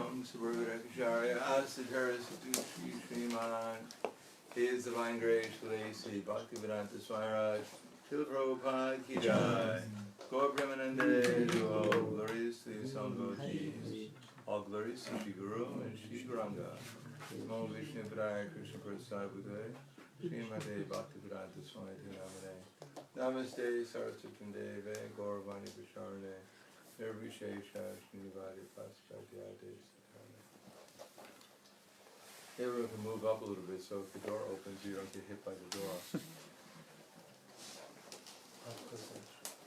Om Sabrurakacharya Asadhara Satushri Sriman. His Divine Grace Sri Bhaktivedanta Swami Srila Prabhupada Ki Jai. Gaur Premanande All glories to the Son devotees. All glories to Shri Guru and Shri Gauranga. Namo Vishnu Padaya Krishna Prasad Budaya. Srimate Bhaktivedanta Swami Namane. Namaste Saraswati Deve Gauravani Prasharane. Nirvishesha Srinivadi Paspatiyate Satana. Everyone can move up a little bit so if the door opens you don't get hit by the door.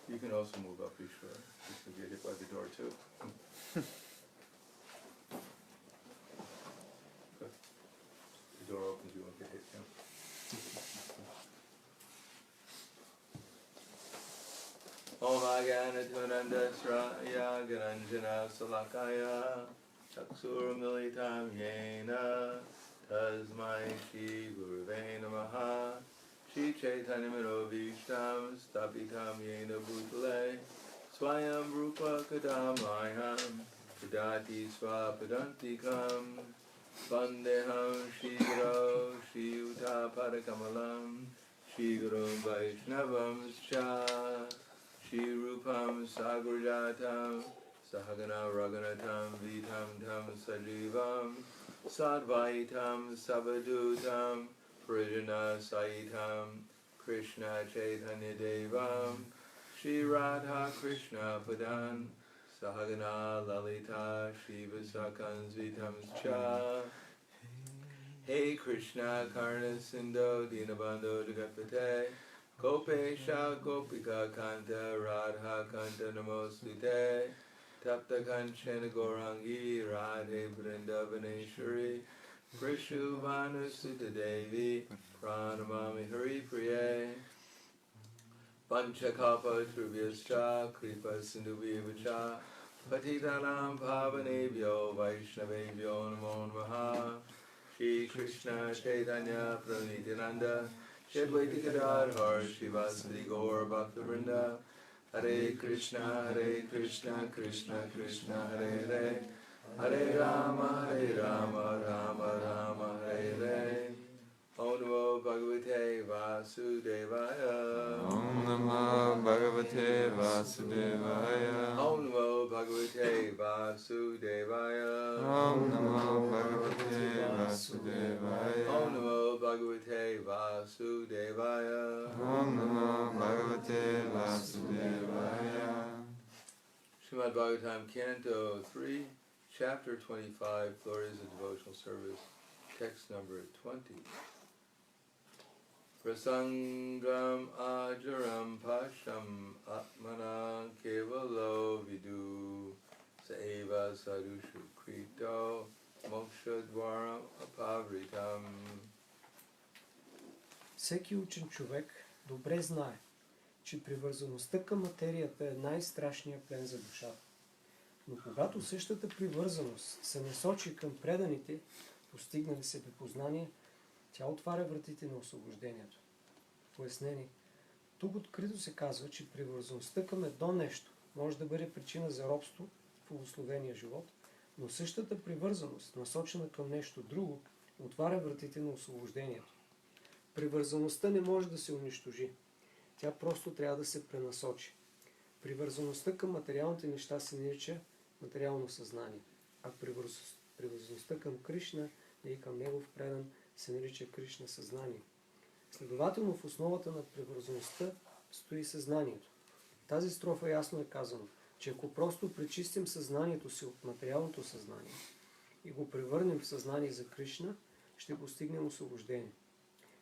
You can also move up, be sure. You can get hit by the door too. Good. The door opens, you won't get hit. Yeah. Om Agana Tunanda Sraya Gananjana Salakaya Chaksur Militam Yena Tasmai Shri Guruve Namaha Shri Chaitanya Vishtam Stapitam Yena Bhutale Swayam Rupa Kadamayam Pradati Swapadantikam Vandeham Shri Guru Shri Uta Padakamalam Shri Guru Vaishnavam Cha Shri Rupam Sagrajatam Sahagana Raghunatam Vitam Tam Sajivam Sadvaitam Savadutam Parijana Saitam Krishna Chaitanya Devam Shri Radha Krishna Padan Sahagana Lalita Shiva Sakans Vitam Cha Hey Krishna Karna Sindho Dinabandho Jagatpate Gopesha Gopika Kanta Radha Kanta Namostute Tapta Kanchana Gorangi Radhe Vrindavaneshwari Prishuvana Sutta Devi Pranamami Hari Priye Panchakapa Trubhyascha Kripa Sindhubhyacha Patitanam Pavanebhyo Vaishnavebhyo Namo Namaha Shri Krishna Chaitanya Pranityananda Shadvaiti Gadadhar Shivasati Gaur Bhaktivinoda Hare Krishna Krishna Krishna Hare Hare Hare Rama Rama Rama Hare Hare Om Namo Bhagavate Vasudevaya Om Namo Bhagavate Vasudevaya. Om Namo Bhagavate Vasudevaya. Om Namo Bhagavate Vasudevaya. Om Namo Bhagavate Vasudevaya. Om Namo Bhagavate Vasudevaya. Srimad Bhagavatam, Canto 3, Chapter 25, Glories of Devotional Service, text number 20. Prasangam ajaram pasham atmana kevalo vidu saeva sadushu krito moksha dvaram apavritam. Всеки учен човек добре знае, че привързаността към материята е най-страшният плен за душата. Но когато същата привързаност се насочи към преданите, постигнали себепознание, тя отваря вратите на освобождението. Пояснение. Тук открито се казва, че привързаността към едно нещо може да бъде причина за робство в обусловения живот, но същата привързаност, насочена към нещо друго, отваря вратите на освобождението. Привързаността не може да се унищожи. Тя просто трябва да се пренасочи. Привързаността към материалните неща се нарича материално съзнание, а привързаността към Кришна или към Негов предан се нарича Кришна съзнание. Следователно в основата на привързаността стои съзнанието. В тази строфа ясно е казано, че ако просто пречистим съзнанието си от материалното съзнание и го превърнем в съзнание за Кришна, ще постигнем освобождение.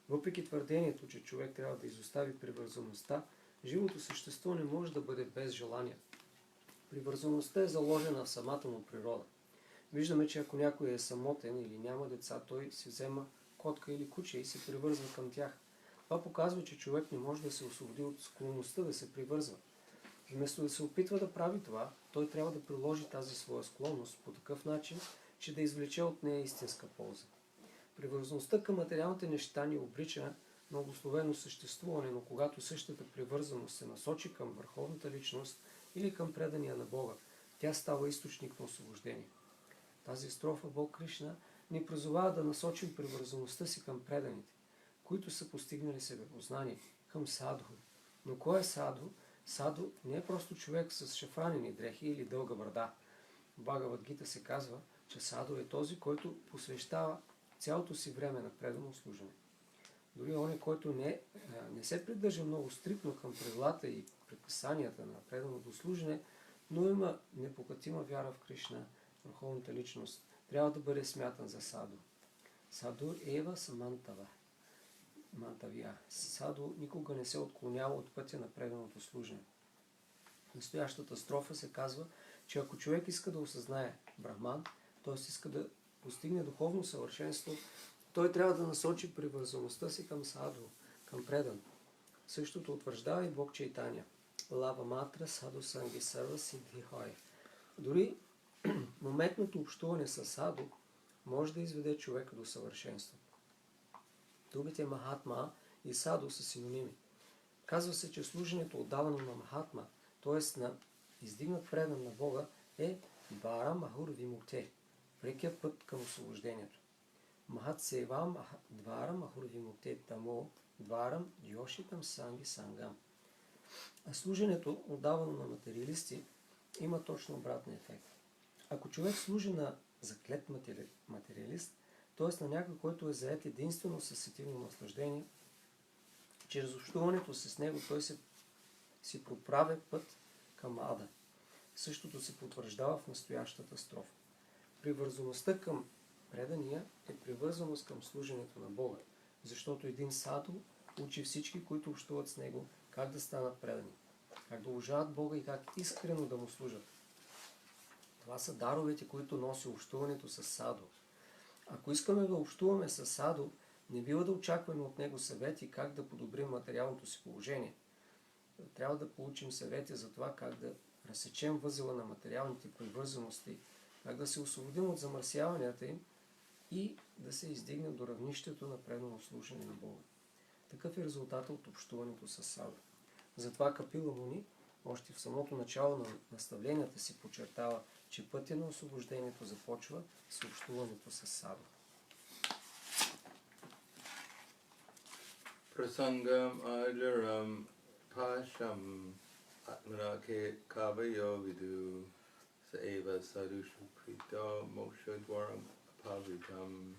Въпреки твърдението, че човек трябва да изостави привързаността, живото същество не може да бъде без желание. Привързаността е заложена в самата му природа. Виждаме, че ако някой е самотен или няма деца, той си взема котка или куче и се привързва към тях. Това показва, че човек не може да се освободи от склонността да се привързва. Вместо да се опитва да прави това, той трябва да приложи тази своя склонност по такъв начин, че да извлече от нея истинска полза. Привързаността към материалните неща ни обрича на благословено съществуване, но когато същата привързаност се насочи към върховната личност или към предания на Бога, тя става източник на освобождение. тази строфа Бог Кришна ни призовава да насочим привързаността си към преданите, които са постигнали себепознание, към садху. Но кой е садху? Садху не е просто човек с шафранени дрехи или дълга брада. В Бхагавад Гита се казва, че садху е този, който посвещава цялото си време на предано служене. Дори он, който не се придържа много стриктно към правилата и предписанията на преданото служене, но има непокътима вяра в Кришна, върховната личност, трябва да бъде смятан за саду. Саду ева самантава. Мантавия. Саду никога не се отклонява от пътя на преданото служене. В настоящата строфа се казва, че ако човек иска да осъзнае Брахман, т.е. иска да постигне духовно съвършенство, той трябва да насочи привързаността си към саду, към предан. Същото утвърждава и Бог Чайтаня. Лава матра саду санги сарва сидхихой. Дори моментното общуване с саду може да изведе човека до съвършенство. Думите Махатма и саду са синоними. Казва се, че служенето отдавано на Махатма, т.е. на издигнат предан на Бога, е Двара Махур Вимукте, прекият път към освобождението. Махат Севам Двара Махур Вимукте Тамо Дварам Йошитам Санги Сангам. А служенето, отдавано на материалисти, има точно обратен ефект. Ако човек служи на заклет материалист, т.е. на някой, който е заед единствено със сетивно наслаждение, чрез общуването с него той си проправя път към ада. Същото се потвърждава в настоящата строфа. Привързаността към предания е привързаност към служенето на Бога, защото един саду учи всички, които общуват с него, как да станат предани, как да уважават Бога и как искрено да му служат. Това са даровете, които носи общуването с саду. Ако искаме да общуваме с саду, не бива да очакваме от него съвети как да подобрим материалното си положение. Трябва да получим съвети за това как да разсечем възела на материалните привързаности, как да се освободим от замърсяванията им и да се издигнем до равнището на предано служене на Бога. Такъв е резултатът от общуването с саду. Затова Капила Муни още в самото начало на наставленията си подчертава, че пътя на освобождението започва с общуването с саду. Prasangam ajaram pasham atmanake kavayo vidu saeva sadushu prito mokshadwaram pavitam.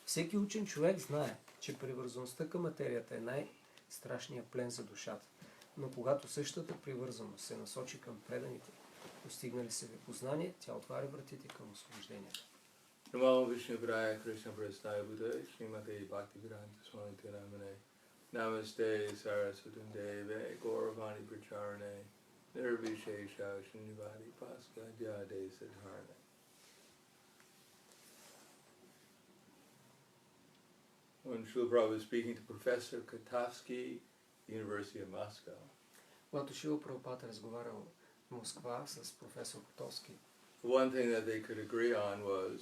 Всеки учен човек знае, че привързаността към материята е най-страшният плен за душата. Но когато същата привързаност се насочи към преданите, постигнали себе познание, тя отваря вратите към освобождението. Namo Vishnupadaya Krishna Prasthaya Buddha Srimate Bhaktivedanta Swami Namane Namaste Saraswatam Deve Gauravani Pracharane Nirvishesha Shinivadi Paskadhyade Siddharne. When Srila Prabhupada was speaking to Professor Katavsky, University of Moscow, Когато Шрила Прабхупада разговарял в Москва с професор Котовски, one thing that they could agree on was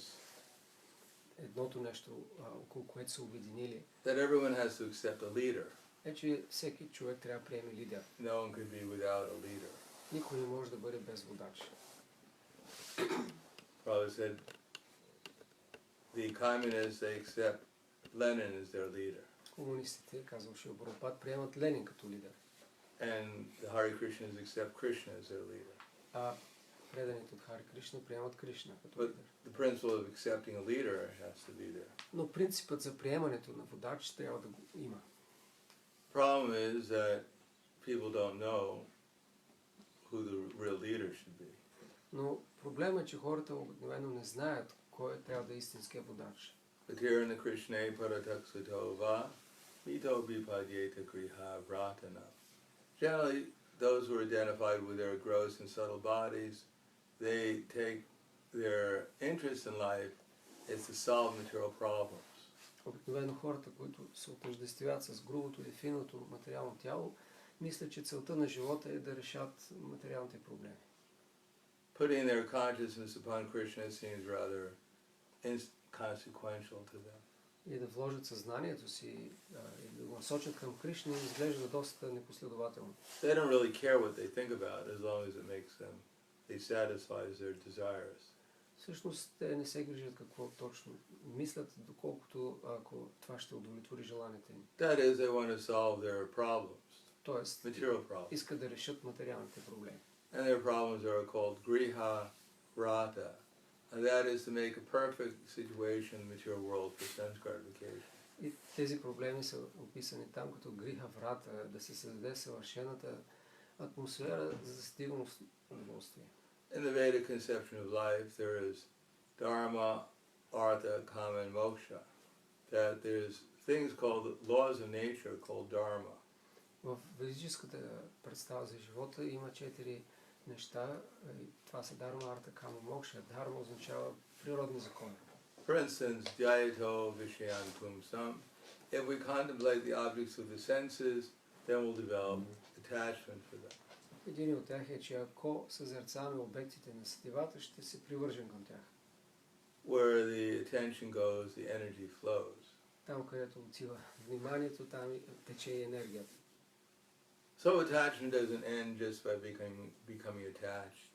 едното нещо, около което се обединили, that everyone has to accept a leader. е, че всеки човек трябва да приеме лидер. No one could be without a leader. Никой не може да бъде без водач. Prabhupada said the communists, they accept Lenin as their leader. Комунистите, казал Шрила Прабхупада, приемат Ленин като лидер. And the Hare Krishnas accept Krishna as their leader. А преданите от Хари Кришна приемат Кришна като But лидер. the principle of accepting a leader has to be there. Но принципът за приемането на водач трябва да го има. The problem is that people don't know who the real leader should be. Но проблемът е, че хората обикновено не знаят кой трябва да е истинския водач. But here in the Krishna Parataksatova, Mito Vipadyeta Griha Vratana. Generally, those who are identified with their gross and subtle bodies, they take their interest in life is to solve material problems. Обикновено хората, които се отъждествяват с грубото или финото материално тяло, мислят, че целта на живота е да решат материалните проблеми. Putting their consciousness upon Krishna seems rather inconsequential to them. И да вложат съзнанието си и да го насочат към Кришна изглежда доста непоследователно. They don't really care what they think about as long as it makes them, it satisfies their desires. Всъщност те не се грижат какво точно мислят, доколкото ако това ще удовлетвори желанията им. That is, they want to solve their problems, Тоест, material problems. искат да решат материалните проблеми. And their problems are called griha rata. And that is to make a perfect situation in the material world for sense gratification. И тези проблеми са описани там като гриха врата, да се създаде съвършената атмосфера за стигност удоволствие. In the Vedic conception of life, there is dharma, artha, kama, and moksha. That there's things called laws of nature called dharma. В ведическата представа за живота има 4 неща. Това са дharma, artha, kama, moksha. Dharma означава природни закони. For instance, dhyato vishayan pumsam. If we contemplate the objects of the senses, then we'll develop attachment for them. Един от тях е, че ако съзерцаваме обектите на сетивата, ще се привържем към тях. Where the attention goes, the energy flows. Там, където отива вниманието, там тече и енергията. So attachment doesn't end just by becoming attached.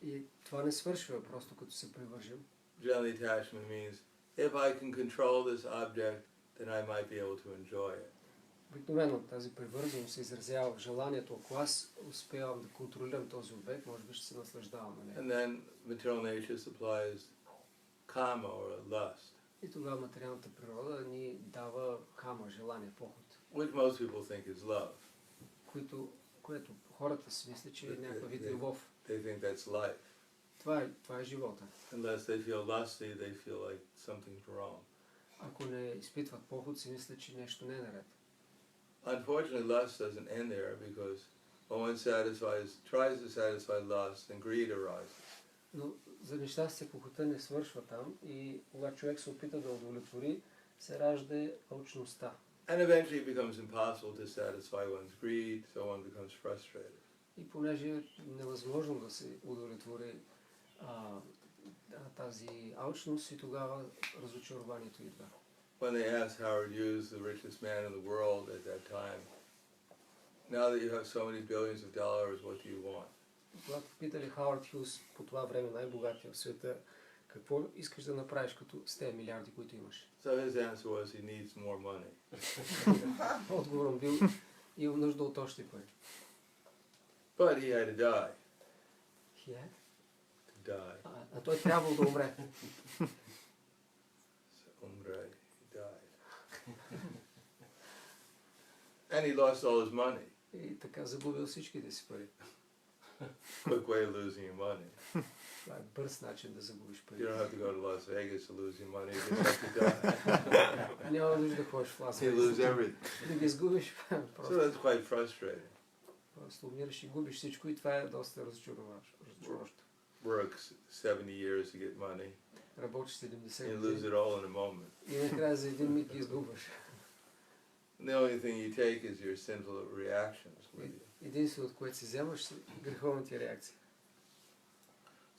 И това не свършва просто като се привържем. Generally, attachment means if I can control this object, then I might be able to enjoy it. Обикновено тази привързаност се изразява в желанието. Ако аз успявам да контролирам този обект, може би ще се наслаждавам на него. And then material nature supplies kama or lust, И тогава материалната природа ни дава кама, желание, поход, which most people think is love. което хората си мислят, че е някакъв вид любов. They think that's life. Това е живота. Unless they feel lusty, they feel like something's wrong. Ако не изпитват поход, си мислят, че нещо не е наред. Unfortunately, lust doesn't end there because when one tries to satisfy lust, then greed arises. Но за нещастие похота не свършва там и когато човек се опита да удовлетвори, се ражда алчността. And eventually it becomes impossible to satisfy one's greed, so one becomes frustrated. И понеже е невъзможно да се удовлетвори тази алчност, и тогава разочарованието идва. When they asked Howard Hughes, the richest man in the world at that time, now that you have so many billions of dollars, what do you want? Когато питали Хауърд Хюз, по това време най-богатия в света, какво искаш да направиш като с тези милиарди, които имаш? So his answer was he needs more money. Отговорът бил, имам нужда от още пари. But he had to die. To die. А той трябвало да умре. So umre, he died. And he lost all his money. И така загубил всичките си пари. Quick way of losing your money. Това е бърз начин да загубиш пари. You don't have to go to Las Vegas to lose your money. You just have to die. Няма нужда да ходиш в Лас You Вегас. lose everything. Да ги изгубиш. So Просто, that's quite frustrating. просто умираш и губиш всичко и това е доста разочароващо. Work 70 years to get money. Работиш You 70 lose години it all in a moment. и накрая за един миг ги изгубваш. The only thing you take is your sinful reactions with you. Единственото, което си вземаш, са греховните реакции.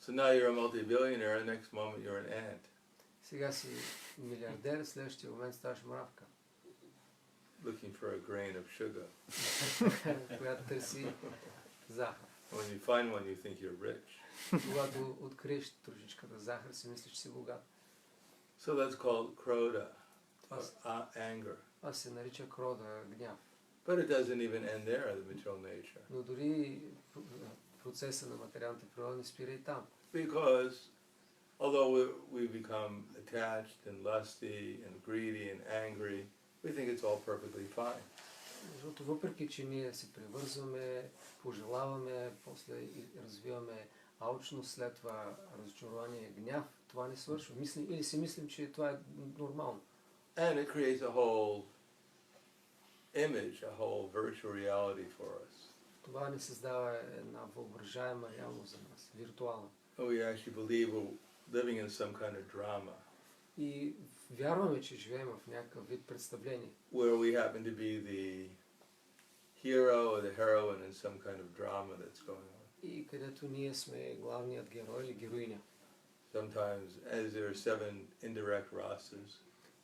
So now you're a multi-billionaire, the next moment you're an ant. Сега си милиардер, следващия момент ставаш мравка, Looking for a grain of sugar. която търси захар. When you find one, you think you're rich. Когато откриеш трошичката захар, си мислиш, че си богат. So that's called kroda, Това, anger. това се нарича крода, гняв. But it doesn't even end there, the material nature. Но дори процеса на материалната природа не спира и там. Because although we become attached and lusty and greedy and angry, we think it's all perfectly fine. Защото въпреки, че ние се превързваме, пожелаваме, после развиваме алчност, след това разочарование, гняв, това не свършва. Или си мислим, че това е нормално. And it creates a whole image, a whole virtual reality for us. Това ни създава една въображаема реалност за нас, виртуална. We actually believe we're living in some kind of drama, И вярваме, че живеем в някакъв вид представление, where we happen to be the hero or the heroine in some kind of drama that's going on. и където ние сме главният герой или героиня. Sometimes, as there are 7 indirect rasas,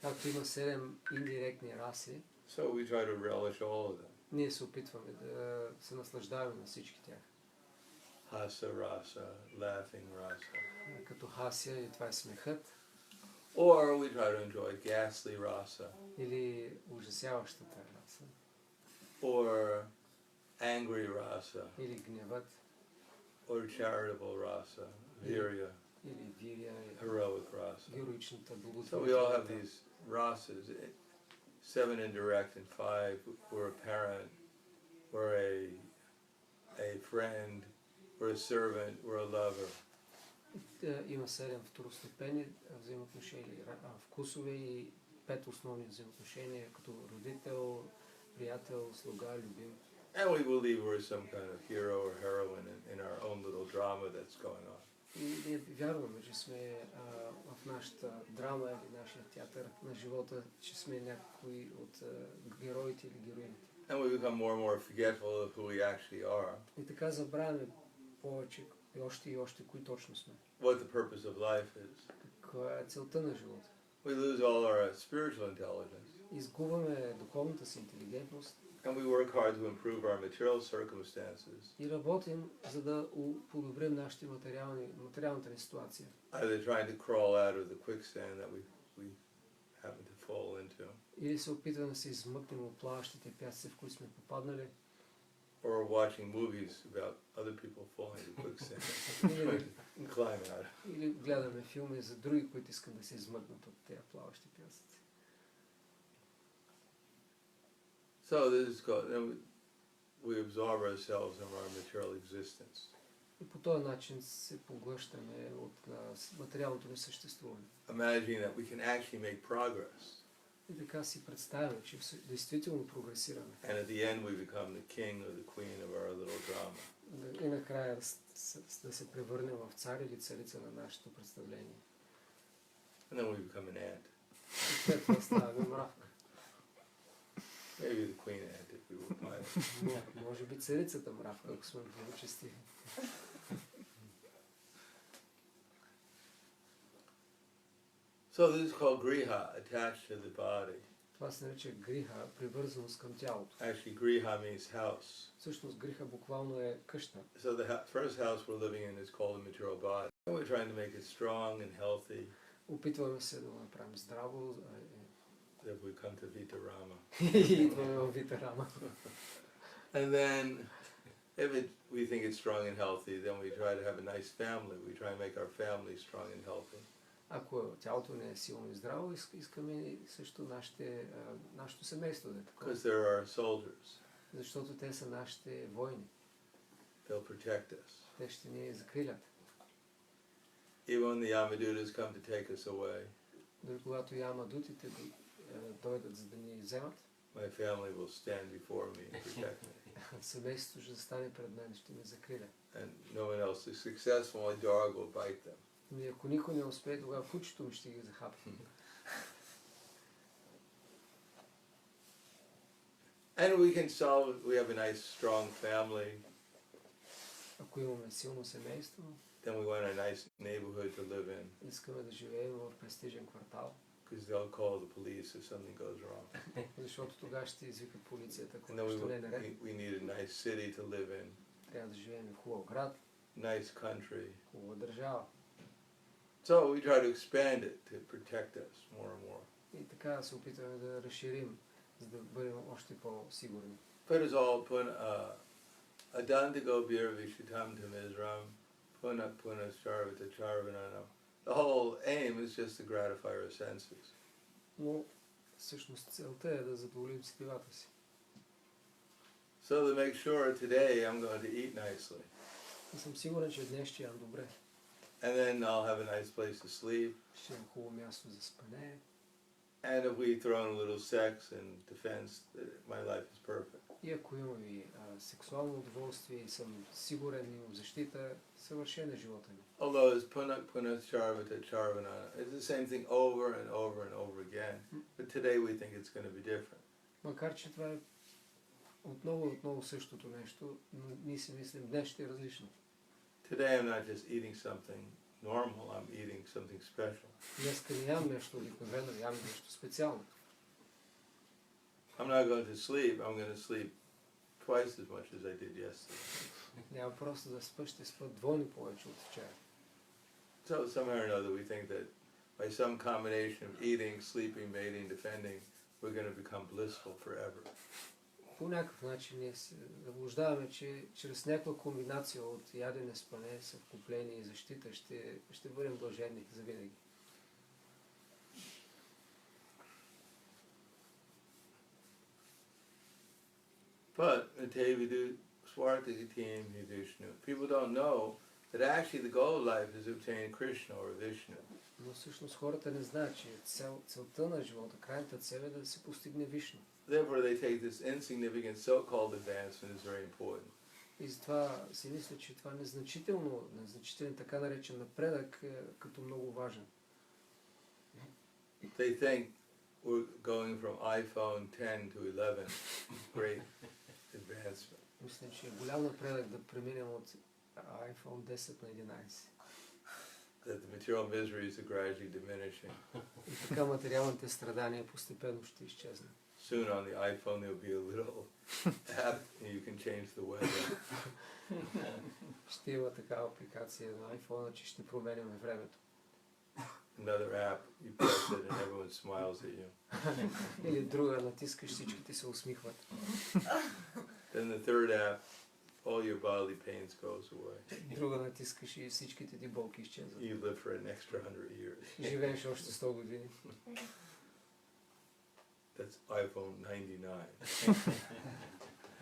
Както има 7 индиректни раси, so we try to relish all of them. ние се опитваме да се наслаждаваме на всички тях. hasa rasa, laughing rasa. Като хасия, и това е смехът, Or we try to enjoy ghastly rasa, или ужасяващата раса, or angry rasa, или гневът, or charitable rasa, virya, или вирия, heroic rasa. героичната So we all have благотворителната. these rasas, 7 indirect and 5. We're a parent, we're a friend, we're a servant, we're a lover. Има 7 второстепени взаимоотношения, вкусове и 5 основни взаимоотношения, като родител, приятел, слуга, любим. And we believe we're some kind of hero or heroine in our own little drama that's going on. И ние вярваме, че сме в нашата драма или нашия театър на живота, че сме някои от героите или героините. And we become more and more forgetful of who we actually are, И така забравяме повече и още кои точно сме. what the purpose of life is. Каква е целта на живота? We lose all our spiritual intelligence. Изгубваме духовната си интелигентност And we work hard to improve our material circumstances, и работим, за да подобрим нашите материалната ни ситуация. either trying to crawl out of the quicksand that we happen to fall into, Или се опитваме да се измъкнем от плаващите пясъци, в които сме попаднали, or watching movies about other people falling into quicksand and climb out. или гледаме филми за други, които искат да се измъкнат от тези плаващи пясъци. So this is called, and we absorb ourselves in our material existence. И по този начин се поглъщаме от материалното ни съществуване. Imagining that we can actually make progress. И така си представяме, че действително прогресираме. And at the end we become the king or the queen of our little drama. И накрая да се превърнем в цар или царица на нашето представление. And then we become an ant. И след това ставаме мравка. Maybe the queen ant if we were pious. Може би царицата мравка, ако сме благочестиви. So this is called griha, attached to the body. Това се нарича гриха, привързаност към тялото. Actually, griha means house. Всъщност гриха буквално е къща. So the first house we're living in is called the material body. And we're trying to make it strong and healthy. Опитваме се да го направим здраво. That we come to Vita Rama. И идваме в Вита Рама. And then, if we think it's strong and healthy, then we try to have a nice family. We try and make our family strong and healthy. Ако тялото не е силно и здраво, искаме също нашето семейство да е такова. Because they're our soldiers. Защото те са нашите войни. They'll protect us. Те ще ни закрилят. Even when the Yamadutas come to take us away, Дори когато ямадутите дойдат за да ни вземат, my family will stand before me and protect me. семейството ще застане пред мен и ще ме закриля. And no one else is successful, my dog will bite them. И ако никой не успее, тогава кучето ми ще ги захапи. And we can solve, we have a nice strong family, Ако имаме силно семейство, then we want a nice neighborhood to live in, искаме да живеем в престижен квартал, because they'll call the police if something goes wrong. защото тогава ще извикат полицията, ако And then нещо не е наред. we need a nice city to live in, Трябва да живеем в хубав град, nice country. хубава държава. So we try to expand it to protect us more and more. И така се опитваме да разширим, за да бъдем още по-сигурни. But it's all adantago bir vishitam tamizram, puna charvata charvanana. The whole aim is just to gratify our senses. Но всъщност целта е да задоволим сетивата си. So to make sure today I'm going to eat nicely. И съм сигурен, че днес ще ям добре. And then I'll have a nice place to sleep. Ще имам хубаво място за спане. And if we throw in a little sex and defense, my life is perfect. И ако имам и сексуално удоволствие и съм сигурен, имам защита, съвършен е живота ми. Although it's puna charvata charvanana, it's the same thing over and over and over again. But today we think it's going to be different. Макар че това е отново и отново същото нещо, но ние си мислим, днес ще е различно. Today I'm not just eating something normal, I'm eating something special. Днеска не ям нещо обикновено, ям нещо специално. I'm not going to sleep, I'm going to sleep twice as much as I did yesterday. Няма просто да спят, ще спят двойно повече от вчера. So somehow or another we think that by some combination of eating, sleeping, mating, defending, we're going to become blissful forever. По някакъв начин ние се заблуждаваме, че чрез някаква комбинация от ядене, спане, съвкупление и защита ще бъдем блаженни завинаги. But Tevidu Swartikatim Vishnu. People don't know that actually the goal of life is to obtain Krishna or Vishnu. Но всъщност хората не знаят, че целта на живота, крайната цел е да се постигне Вишну. Therefore they take this insignificant so-called advancement as very important. И затова си мисля, че това незначителен така наречен напредък е като много важен. They think we're going from iPhone 10 to 11. Great advancement. Мисля, че е голям напредък да преминем от iPhone 10 на 11. That the material miseries are gradually diminishing. И така материалните страдания постепенно ще изчезнат. Soon on the iPhone there'll be a little app and you can change the weather. Ще има такава апликация на iPhone, че ще променяме времето. Another app, you press it and everyone smiles at you. Или друга натискаш, всичките се усмихват. Then the third app, all your bodily pains goes away. Друга натискаш и всичките ти болки изчезват. You live for an extra 100 years. Живееш още 100 години. That's iPhone 99.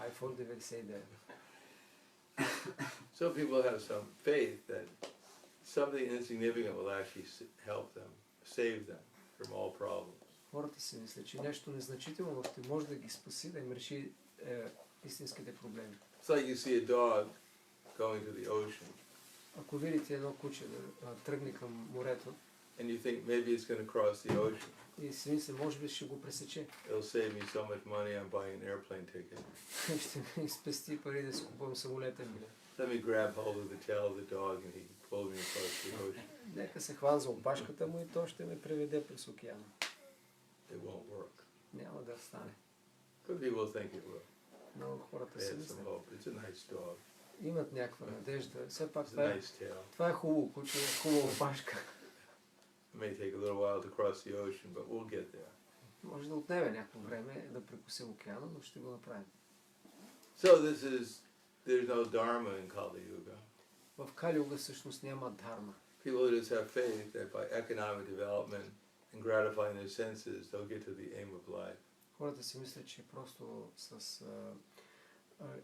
iPhone 99. So people have some faith that something insignificant will actually help them, save them from all problems. Хората си мислят, че нещо незначително ще може да ги спаси, да им реши истинските проблеми. It's like you see a dog going to the ocean Ако видите едно куче да тръгне към морето and you think maybe it's going to cross the ocean. и си мисля, може би ще го пресече. It'll save me so much money on buying an airplane ticket. Ще ми спести пари да си купувам самолетен билет. Let me grab hold of the tail of the dog and he can pull me across the ocean. Нека се хвана за опашката му и то ще ме преведе през океана. It won't work. Няма да стане. But people think it will. Много хората They си have some мислят. hope. It's a nice dog. Имат някаква надежда. Все пак It's a nice tail. това е хубаво куче, хубава опашка. It may take a little while to cross the ocean, but we'll get there. Може да отнеме някакво време да прекусим океана, но ще го направим. So there's no dharma in Kali Yuga. В Кали Юга всъщност няма дхарма. People just have faith that by economic development and gratifying their senses, they'll get to the aim of life. Хората си мислят, че просто с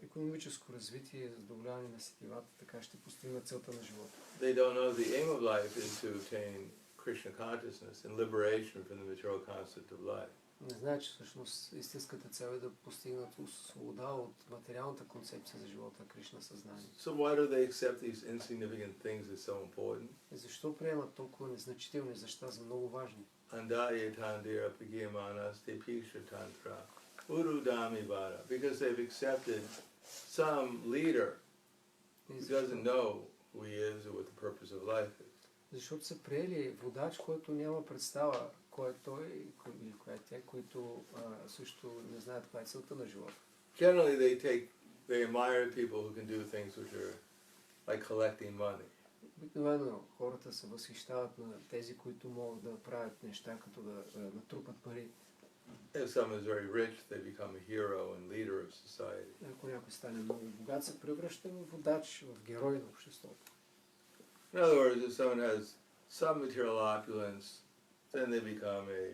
икономическо развитие и задоволяване на сетивата, така ще постигнат целта на живота. They don't know the aim of life is to attain Krishna consciousness and liberation from the material concept of life. Не знаят, че всъщност истинската цел е да постигнат свобода от материалната концепция за живота, Кришна съзнание. So why do they accept these insignificant things as so important? И защо приемат толкова незначителни неща за много важни? Andaya tandira pagiyamanas te pisha tantra urudami vada. Because they've accepted some leader who doesn't know who he is or what the purpose of life is. Защото са приели водач, който няма представа кой е той или коя е тя, които също не знаят каква е целта на живота. Generally they admire people who can do things which are like collecting money. Обикновено хората се възхищават на тези, които могат да правят неща, като да натрупат пари. If someone is very rich, they become a hero and leader of society. Ако някой стане много богат, се превръща в водач, в герой на обществото. In other words, if someone has some material opulence, then they become a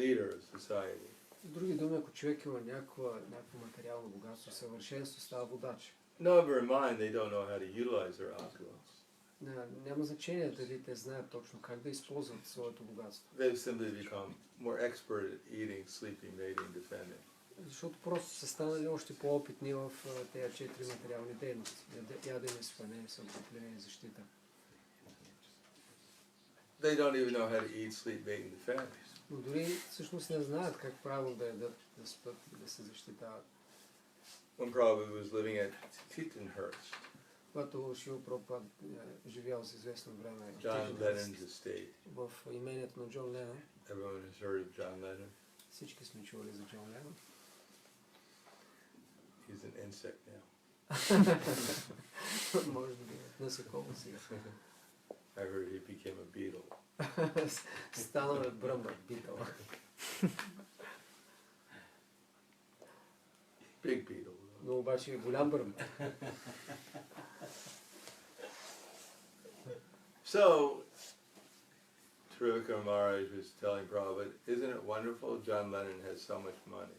leader of society. С други думи, ако човек има някакво материално богатство, съвършенство, става водач. Never mind, they don't know how to utilize their opulence. Няма значение дали те знаят точно как да използват своето богатство. They've simply become more expert at eating, sleeping, mating, defending. Защото просто са станали още по-опитни в тези 4 материални дейности. Ядене, спане, съвкупление, защита. They don't even know how to eat, sleep, mate, and defend. Но дори всъщност не знаят как правилно да ядат, да спят и да се защитават. One Prabhupada was living at Tittenhurst, Когато Шива Прабхупад живял за известно време John Lennon's estate. в имението на Джон Ленон, Everyone has heard of John Lennon. всички сме чували за Джон Ленон. He's an insect now. Може да бъде насекомо сега. I heard he became a beetle. Станал е бръмбър, битъл. Big beetle. Но обаче е голям бръмбър. So, Trivika Maharaj was telling Prabhupada, isn't it wonderful John Lennon has so much money?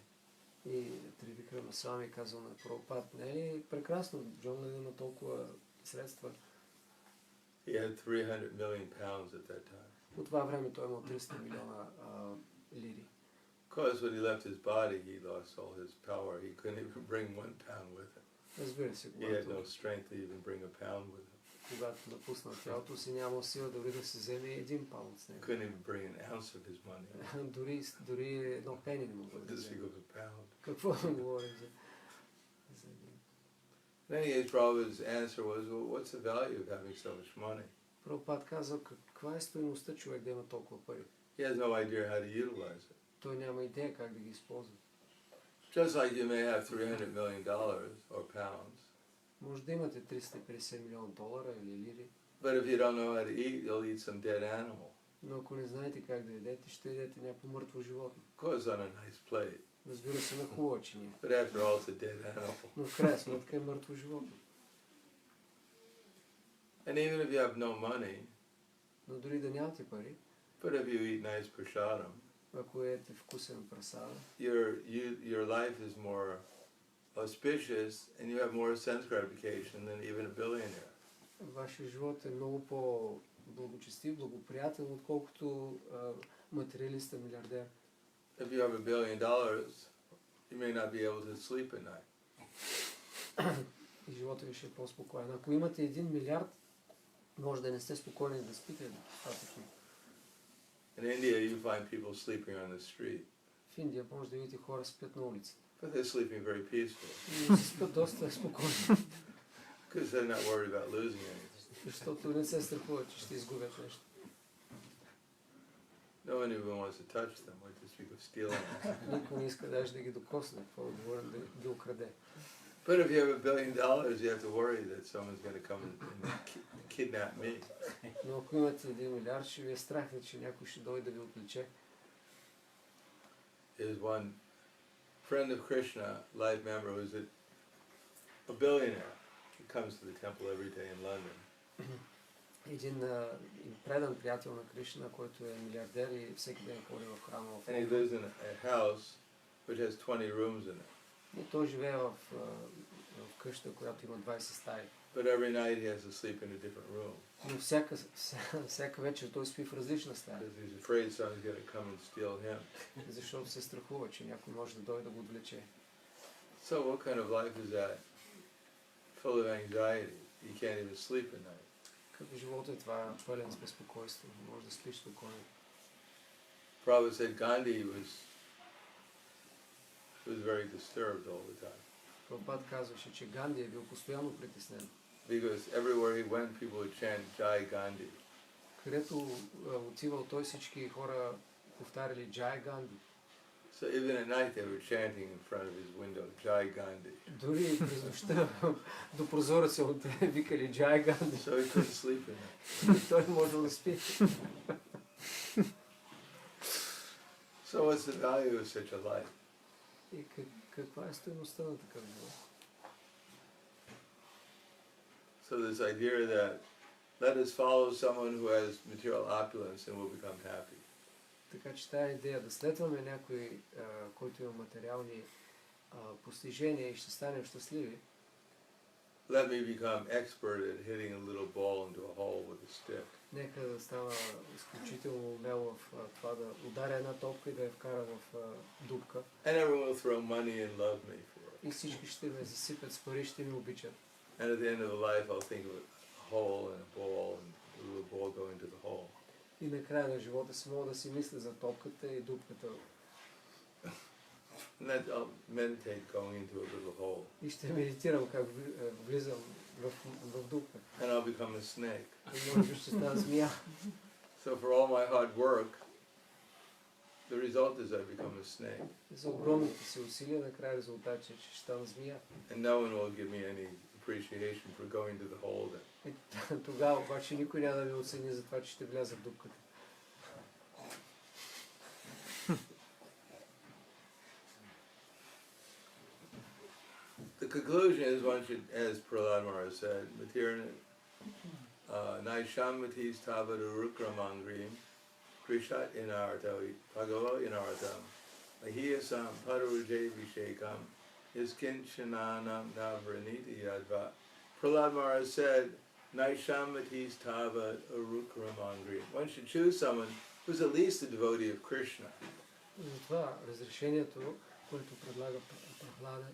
И Трибикрама Свами казал на Прабхупад, не е ли прекрасно, Джон Ленон има толкова средства? He had 300 million pounds at that time. По това време той имал 300 милиона лири. Because when he left his body, he lost all his power. He couldn't even bring 1 pound with him. Разбира се, He had no strength to even bring a pound with him. когато напуснал тялото си, нямал сила дори да се вземе 1 паунд с него. Couldn't even bring an ounce of his money. дори едно пени не мога да This вземе. equals a pound. Какво говорим за един? Then his Prabhupada's answer was, well, what's the value of having so much money? Прабхупад казал, каква е стойността човек да има толкова пари? He has no idea how to utilize it. Той няма идея как да ги използва. Just like you may have $300 million or pounds, Може да имате 350 милиона долара или лири, but if you don't know how to eat, you'll eat some dead animal. но ако не знаете как да ядете, ще ядете някакво мъртво животно. Goes on a nice plate, Разбира се, на хубава чиния, but after all, it's a dead animal. но в крайна сметка е мъртво животно. And even if you have no money, Но дори да нямате пари, but if you eat nice prasadam, ако ядете вкусен прасада, your life is more auspicious and you have more sense gratification than even a billionaire. вашия живот е много по-благочестив, благоприятен, отколкото материалиста милиардер. If you have $1 billion, you may not be able to sleep at night. И живота ви ще е по-спокоен. Ако имате 1 милиард, може да не сте спокойни да спите достатъчно. In India, you find people sleeping on the street, В Индия може да видите хора спят на улицата. but they're sleeping very peacefully И се спят доста спокойно, because they're not worried about losing anything. защото не се страхуват, че ще изгубят нещо. No one even wants to touch them, like to speak of stealing. Никой не иска даже да ги докосне, какво да говорим да ги украде. But if you have $1 billion, you have to worry that someone's going to come and kidnap me. Но ако имате 1 милиард, ще ви е страх, че някой ще дойде да ви отвлече. There's one friend of Krishna, life member, who's a billionaire. He comes to the temple every day in London. Един предан приятел на Кришна, който е милиардер и всеки ден ходи в храма в And he lives in a house which has 20 rooms in it. И той живее в къща, която има 20 стаи. But every night he has to sleep in a different room Но всяка вечер той спи в различна стая, because he's afraid someone's going to come and steal him. защото се страхува, че някой може да дойде да го отвлече. So what kind of life is that? Full of anxiety. You can't even sleep at night. Какъв живот е това, пълен с безпокойство, не може да спиш спокойно. Prabhupada said Gandhi was very disturbed all the time Прабхупад казваше, че Ганди е бил постоянно притеснен. because everywhere he went, people would chant Jai Gandhi. Където отивал той, всички хора повтаряли Джай Ганди. So even at night they were chanting in front of his window, Jai Gandhi. Дори през нощта до прозореца от викали Джай Ганди. So he couldn't sleep at night. Той може да спи. So what's the value of such a life? И каква е стойността на такъв живот? So this idea that let us follow someone who has material opulence and we'll become happy. Така че тая идея да следваме някой, който има материални постижения и ще станем щастливи. Let me become expert at hitting a little ball into a hole with a stick. Нека да стана изключително умел в това да ударя една топка и да я вкара в дупка. And everyone will throw money and love me for it. И всички ще ме засипят с пари, ще ме обичат. And at the end of the life I'll think of a hole and a ball and a little ball go into the hole. И накрая на живота си мога да си мисля за топката и дупката. And then I'll meditate going into a little hole. И ще медитирам как влизам в дупка. And I'll become a snake. И може би ще стана змия. So for all my hard work, the result is I become a snake. За огромните си усилия, накрая резултат е, че ще стана змия. And no one will give me any appreciation for going to the hole then. И тогава обаче никой няма да ви оцени за това, че ще вляза в дупката. The conclusion is one should, as Prahladana said, Matirna Naishammatis Tavadurukramangrim Krishat inartoi Bhagava inartam Ahiyasam Paduruje Vishekam Iskinchananam Navraniti Yadva. Prahladana said, Naishammatis Tavadurukramangrim. One should choose someone who's at least a devotee of Krishna. Затова разрешението, което предлага Прахлада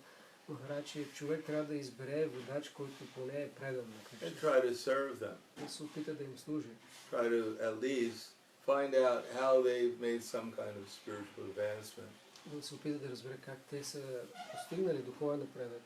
Махарадж, че човек трябва да избере водач, който поне е предан на Кришна. And try to serve them. Да се опита да им служи. Try to at least find out how they've made some kind of spiritual advancement. Да се опита да разбере как те са постигнали духовен напредък.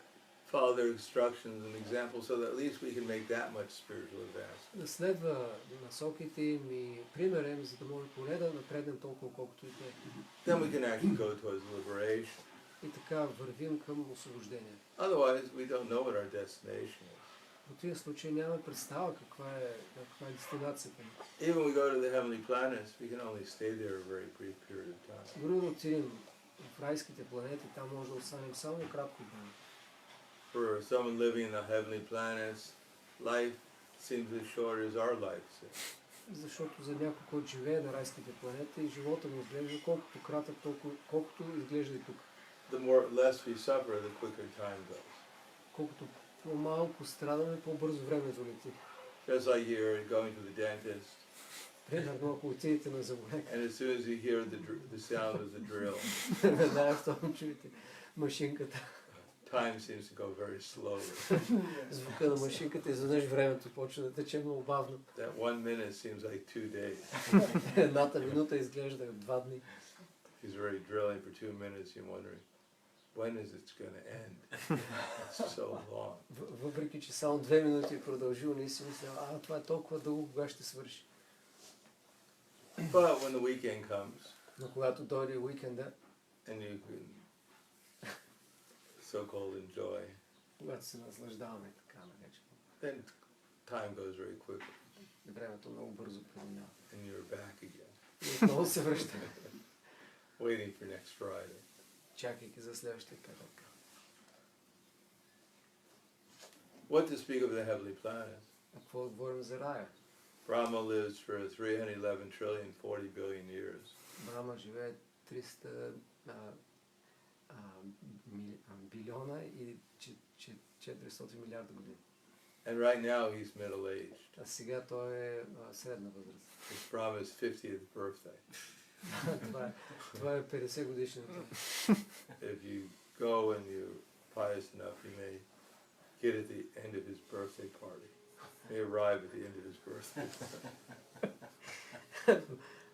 Follow their instructions and examples so that at least we can make that much spiritual advancement. Да следва насоките им и примера им, за да може поне да напреднем толкова, колкото и те. Then we can actually go towards liberation. И така вървим към освобождение. Otherwise, we don't know what our destination is. В противен случай нямаме представа каква е дестинацията ни. Even we go to the heavenly planets, we can only stay there a very brief period of time. Дори да отидем в райските планети, там може да останем само кратко време. For someone living in the heavenly planets, life seems as short as our life seems. Защото за някой, който живее на райските планети, живота му изглежда колкото кратък, колкото изглежда и тук. The less we suffer, the quicker time goes. Колкото по-малко страдаме, по-бързо времето лети. Just like you're going to the dentist, Примерно, ако отидете на зъболекар, and as soon as you hear the sound of the drill, веднага второ чуете машинката. time seems to go very slowly. Звука на машинката, изведнъж времето почва да тече много бавно. That 1 minute seems like 2 days. Едната минута изглежда 2 дни. He's already drilling for 2 minutes. You're wondering, when is it going to end? It's so long. Въпреки, че само 2 минути е продължил, не си мисля, това е толкова дълго, кога ще свърши. But when the weekend comes, Но когато дойде уикенда, and you can so-called enjoy, когато се наслаждаваме така наречено, then time goes very quickly, времето много бързо преминава. and you're back again, И отново се връщаме, waiting for next Friday. чакайки за следващия петък. What to speak of the heavenly planets? А какво говорим за рая? Brahma lives for 311 trillion 40 billion years. Брама живее 300 билиона и 400 милиарда години. And right now he's middle-aged. А сега той е средна възраст. It's Brahma's 50th birthday. това е 50 годишната. If you go and you're pious enough, you may get at the end of his birthday party. May arrive at the end of his birthday.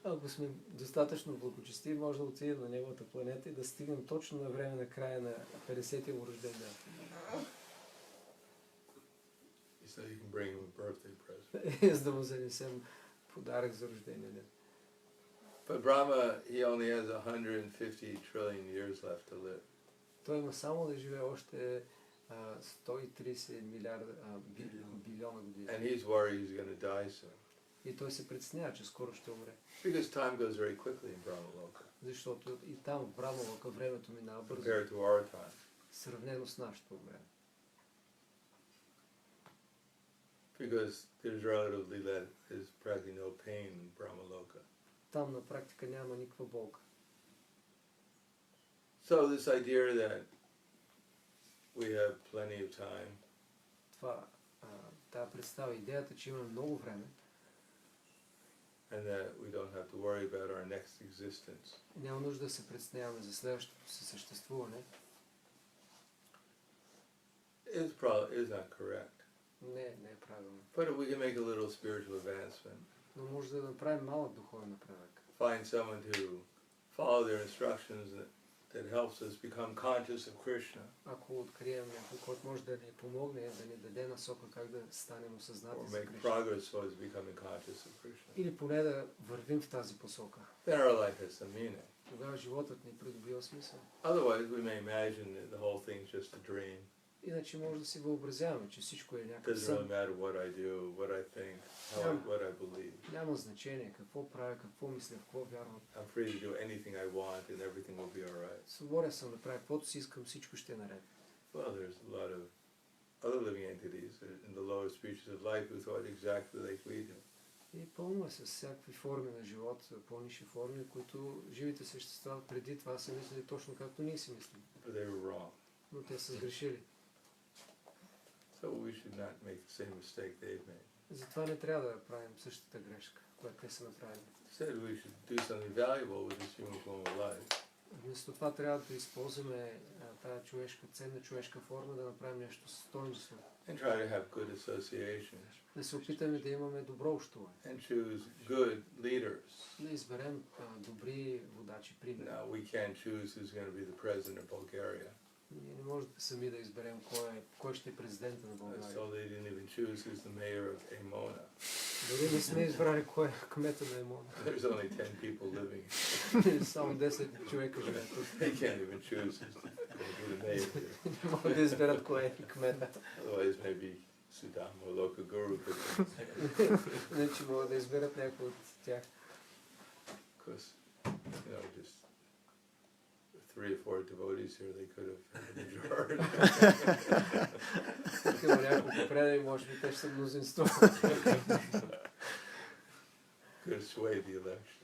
Ако сме достатъчно благочестиви, може да отидем на неговата планета и да стигнем точно на време на края на 50-тия му рожден ден. So you can bring him a birthday present. За да му занесем подарък за рождения ден. But Brahma, he only has 150 trillion years left to live. Той има само да живее още 130 милиарда билиона години. And he's worried he's going to die soon. И той се притеснява, че скоро ще умре. Because time goes very quickly in Brahma Loka. Защото и там в Брахма Лока времето минава бързо. Compared to our time. Сравнено с нашето време. Because there's relatively there's practically no pain in Brahma Loka. Там на практика няма никаква болка. So this idea that we have plenty of time. Това, тази представа, идеята, че имаме много време. And that we don't have to worry about our next existence. Няма нужда да се притесняваме за следващото си съществуване. Is not correct. Не е правилно. But we can make a little spiritual advancement. Но може да направим малък духовен напредък. Find someone to follow their instructions that helps us become conscious of Krishna. Ако открием някой, който може да ни помогне, да ни даде насока как да станем осъзнати Or за make Кришна. progress towards becoming conscious of Krishna. Или поне да вървим в тази посока. Then our life has some meaning. тогава животът ни придобива смисъл. Otherwise, we may imagine that the whole thing's just a dream. Иначе може да си въобразяваме, че всичко е It някакъв doesn't really сън. matter what I do, what I think, what I believe. Няма значение какво правя, какво мисля, в какво вярвам. I'm free to do anything I want and everything will be alright. Свободен съм да правя каквото си искам, всичко ще е наред. Well, there's a lot of other living entities in the lower species of life who thought exactly like we do. И пълно е с всякакви форми на живот, по-ниши форми, които живите същества преди това са мислили точно както ние си мислим. But they were wrong. Но те са сгрешили. So we should not make the same mistake they've made. Затова не трябва да правим същата грешка, която те са направили. Instead, we should do something valuable with this human form of life. Вместо това трябва да използваме тази човешка, ценна човешка форма, да направим нещо стойностно. And try to have good associations. Да се опитаме да имаме добро общуване. And choose good leaders. Да изберем добри водачи, примери. Now, we can't choose who's going to be the president of Bulgaria. Ние не можем сами да изберем кой ще е президента на България. So they didn't even choose who's the mayor of Emona. Дори не сме избрали кой е кмета на Емона. There's only 10 people living. Само 10 човека живеят тук. They can't even choose who's going to be the mayor. Не могат да изберат кой е кмета. Otherwise, maybe Sudam or local guru could. Иначе могат да изберат някой от тях. Because, just 3 or 4 devotees here, they could have had a majority. Тук има няколко предани, може би те ще са мнозинство. Could have swayed the election.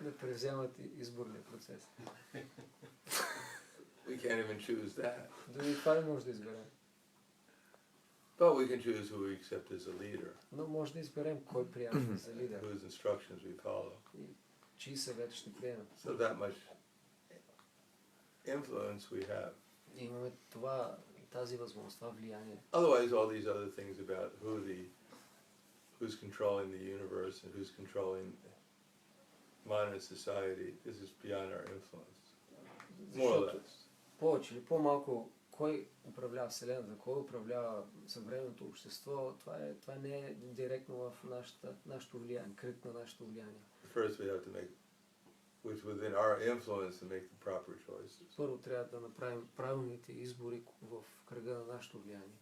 Да превземат изборния процес. We can't even choose that. Дори това не може да изберем. But we can choose who we accept as a leader, Но може да изберем кой приемаме за лидер whose instructions we follow. и чии съвет ще приемем. So that much influence we have. И имаме тази възможност, това влияние. Otherwise, all these other things about who's controlling the universe and who's controlling modern society, this is beyond our influence, more or less. Повече или по-малко кой управлява Вселената, кой управлява съвременното общество, това не е директно в нашето влияние, кръг на нашето влияние. First we have to make, which within our influence to make the proper choices. Първо трябва да направим правилните избори в кръга на нашето влияние.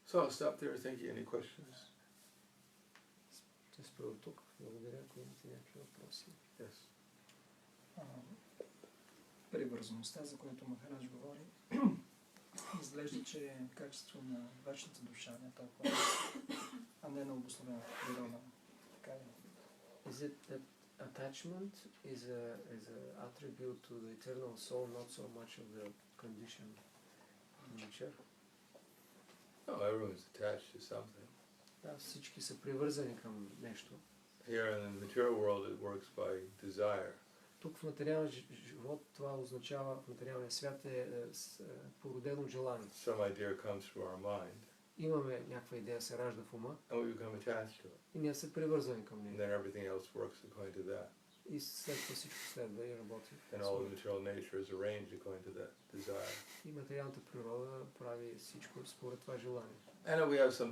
So I'll stop there. Thank you. Any questions? Ще спра от тук. Благодаря, ако имате някакви въпроси. Yes. Привързаността, за която Махарадж говори, изглежда, че е качество на вечната душа, не толкова, а не на обусловената природа. Така е. Is it that attachment is a attribute to the eternal soul, not so much of the conditioned nature? No, everyone's attached to something. Да, всички са привързани към нещо. Here in the material world, it works by desire. Тук в материалния живот това означава, в материалния свят е породено желание. Some idea comes to our mind, Имаме някаква идея, се ражда в ума and we become attached to it. и ние се привързваме към And нея. then everything else works according to that. И след това всичко следва и работи. And all the material nature is arranged according to that desire. И материалната природа прави всичко според това желание. And we have some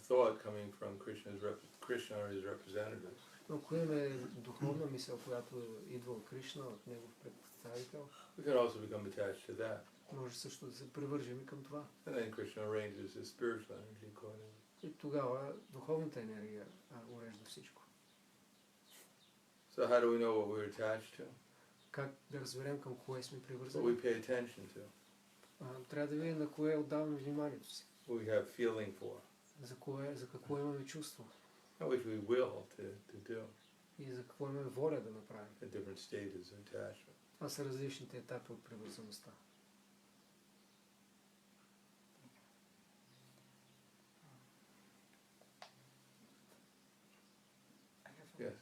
thought coming from Krishna or his representatives. Но ако имаме духовна мисъл, която идва от Кришна, от негов представител, We can also become attached to that. може също да се привържем и към това. And then Krishna arranges his spiritual energy accordingly. И тогава духовната енергия урежда всичко. So how do we know what we're attached to? Как да разберем към кое сме What привързани? we pay attention to. Трябва да видим на кое отдаваме вниманието си. What we have feeling for. За какво имаме чувство. And which we will to do. И за какво имаме воля да направим. At different stages of attachment. Това са различните етапи от привързаността. Yes.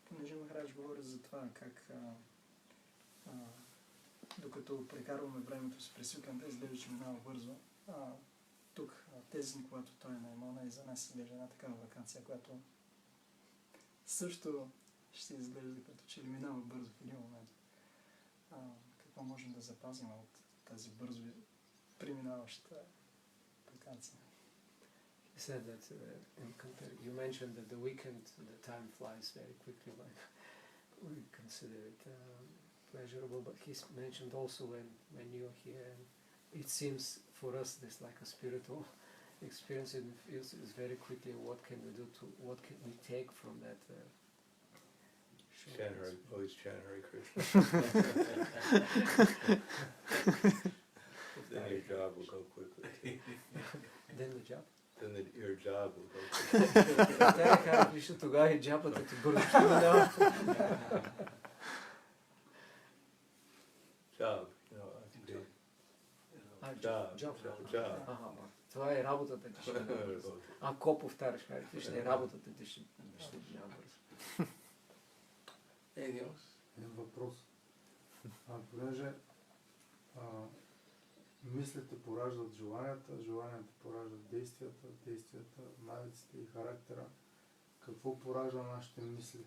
Понеже Махарадж говори за това, как докато прекарваме времето си през уикенда, изглежда, че минава бързо. Тук, тези, когато той е на Емона, и за нас изглежда една такава вакансия, която също ще изглежда като че ли минава бързо в един момент. Какво можем да запазим от тази бързо преминаваща вакансия? You said that you mentioned that the weekend, the time flies very quickly, like we consider it pleasurable, but he mentioned also when you're here, and it seems for us this like a spiritual experience, and it feels is very quickly what can we do to, what can we take from that Chant Hare, always chant Hare Krishna. Then your job will go quickly. Then the job? Then your job will go quickly. Тя казва, вижте, тогава и джабата ти бързо ще минава. Job, job. Това е работата ти ще минава бързо. Ако повтаряш, вижте, работата ти ще минава бързо. Един въпрос. Понеже мислите пораждат желанията, желанията пораждат действията, действията, навиците и характера. Какво поражда нашите мисли?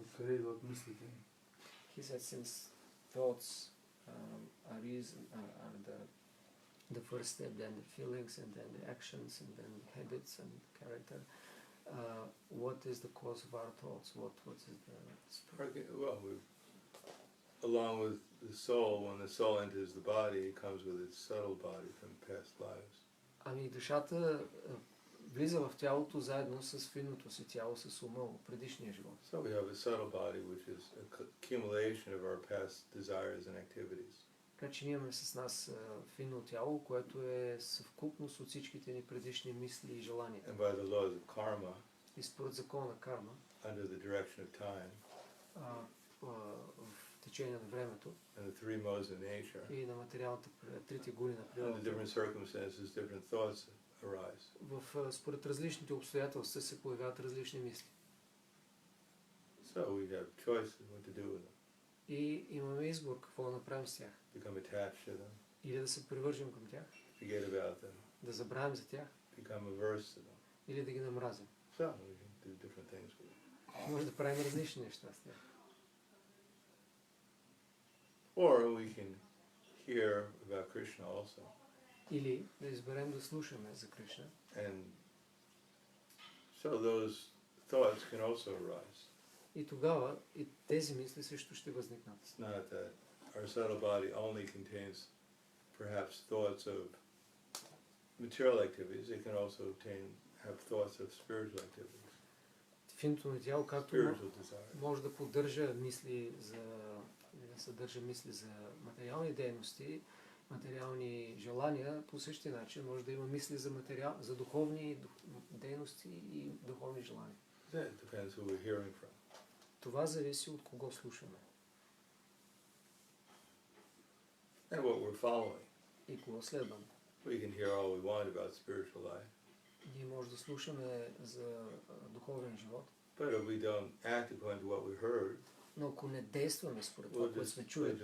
Откъде идват мислите ни? He said since thoughts are the first step, then the feelings, and then the actions, and then the habits and character. What is the cause of our thoughts? What is the spark? Well, along with the soul, when the soul enters the body, it comes with its subtle body from past lives. Ами душата влиза в тялото заедно с финното си тяло, с ума от предишния живот. So we have a subtle body which is accumulation of our past desires and activities. Така че ние имаме с нас финно тяло, което е съвкупност от всичките ни предишни мисли и желания. And by the laws of karma, и според закона на карма, under the direction of time, в течение на времето, and the three modes of nature, и на материалната, трите гуни на природата, under different circumstances, different thoughts arise. Според различните обстоятелства се появяват различни мисли. So we have choices what to do with them. И имаме избор какво да направим с тях. Become attached to them. Или да се привържем към тях. Forget about them. Да забравим за тях. Become averse to them. Или да ги намразим. So we can do different things with them. Може да правим различни неща с тях. Or we can hear about Krishna also. Или да изберем да слушаме за Кришна. And so those thoughts can also arise. И тогава и тези мисли също ще възникнат. It's not that our subtle body only contains perhaps thoughts of material activities. It can also have thoughts of spiritual activities. Финното на тяло, както може да поддържа мисли да съдържа мисли за материални дейности, материални желания, по същия начин може да има мисли за духовни дейности и духовни желания. That depends who we're hearing from. Това зависи от кого слушаме. And what we're following. И кого следваме. We can hear all we want about spiritual life. Ние може да слушаме за духовен живот. But if we don't act according to what we heard, но ако не действаме според това, което сме чули,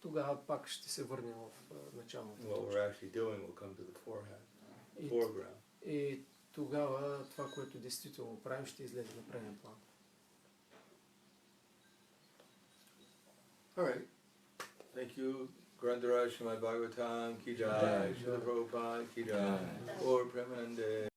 тогава пак ще се върнем в началната точка. И тогава това, което действително правим, ще излезе на преден план. Alright. Thank you. Grantaraj Srimad Bhagavatam ki jai. Srila Prabhupada ki jai. Or Premanande.